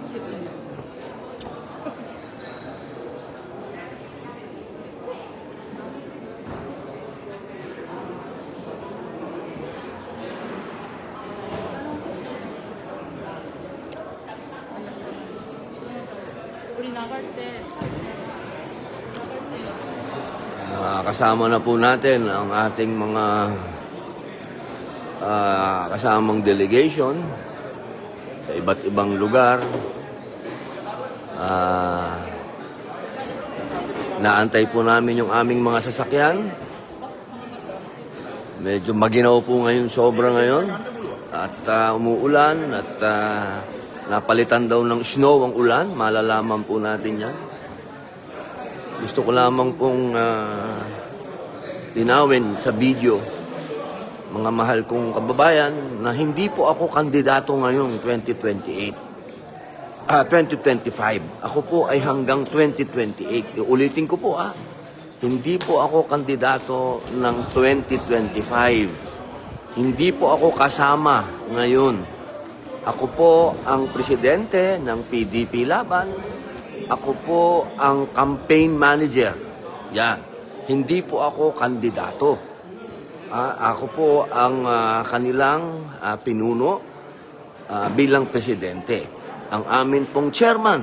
우리 나갈 때 Kasama na po natin ang ating mga kasamang delegation sa iba't ibang lugar. Naantay po namin yung aming mga sasakyan. Medyo maginaw po ngayon, sobra ngayon. At umuulan at napalitan daw ng snow ang ulan. Malalaman po natin yan. Gusto ko lamang pong linawin sa video, mga mahal kong kababayan, na hindi po ako kandidato ngayong 2025. Ako po ay hanggang 2028. Ulitin ko po hindi po ako kandidato ng 2025. Hindi po ako kasama ngayon. Ako po ang presidente ng PDP Laban. Ako po ang campaign manager. Yan. Hindi po ako kandidato. Ako po ang kanilang pinuno bilang presidente. Ang amin pong chairman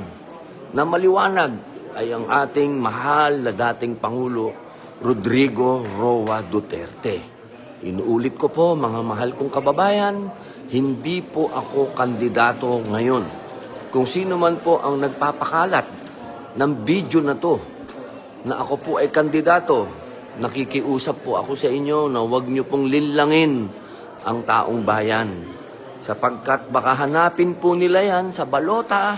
na maliwanag ay ang ating mahal na dating Pangulo Rodrigo Roa Duterte. Inuulit ko po, mga mahal kong kababayan, hindi po ako kandidato ngayon. Kung sino man po ang nagpapakalat ng video na to, na ako po ay kandidato, nakikiusap po ako sa inyo na huwag niyo pong linlangin ang taong bayan. Sapagkat baka hanapin po nila yan sa balota,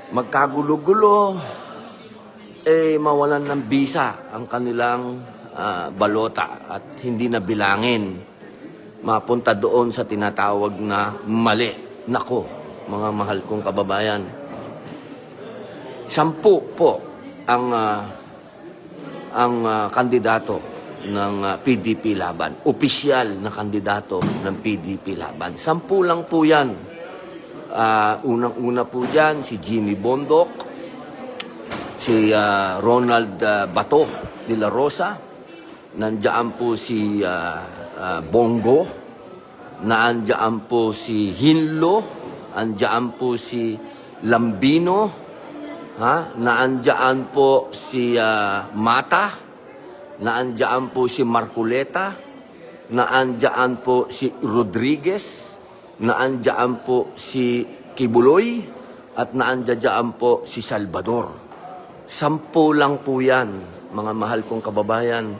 magkagulo-gulo, mawalan ng bisa ang kanilang balota at hindi na bilangin. Mapunta doon sa tinatawag na mali. Nako, mga mahal kong kababayan, 10 po ang kandidato ng PDP Laban. Opisyal na kandidato ng PDP Laban. 10 lang po yan. Unang-una po dyan, si Jimmy Bondoc, si Ronald Bato de la Rosa, nandiyan po si Bongo, nandiyan po si Hinlo, nandiyan po si Lambino, naandyan po si Mata, naandyan po si Marculeta, naandyan po si Rodriguez, naandyan po si Kibuloy, at naandyan po si Salvador. 10 lang po yan, mga mahal kong kababayan.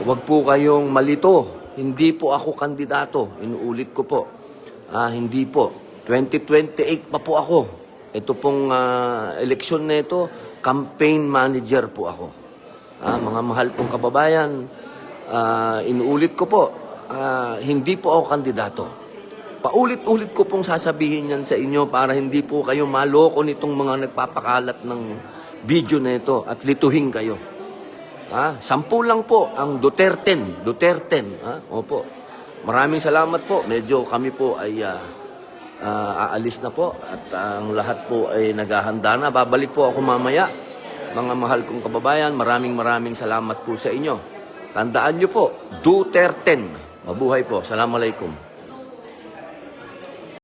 Wag po kayong malito. Hindi po ako kandidato. Inuulit ko po. Hindi po. 2028 pa po ako. Ito pong eleksyon na ito, campaign manager po ako. Mga mahal kong kababayan, inuulit ko po, hindi po ako kandidato. Paulit-ulit ko pong sasabihin yan sa inyo para hindi po kayo maloko nitong mga nagpapakalat ng video na ito at lituhin kayo. 10 lang po ang Duterte. Opo. Maraming salamat po. Medyo kami po ay aalis na po at ang lahat po ay naghahanda na. Babalik po ako mamaya. Mga mahal kong kababayan, maraming salamat po sa inyo. Tandaan nyo po, Duterte. Mabuhay po. Assalamualaikum.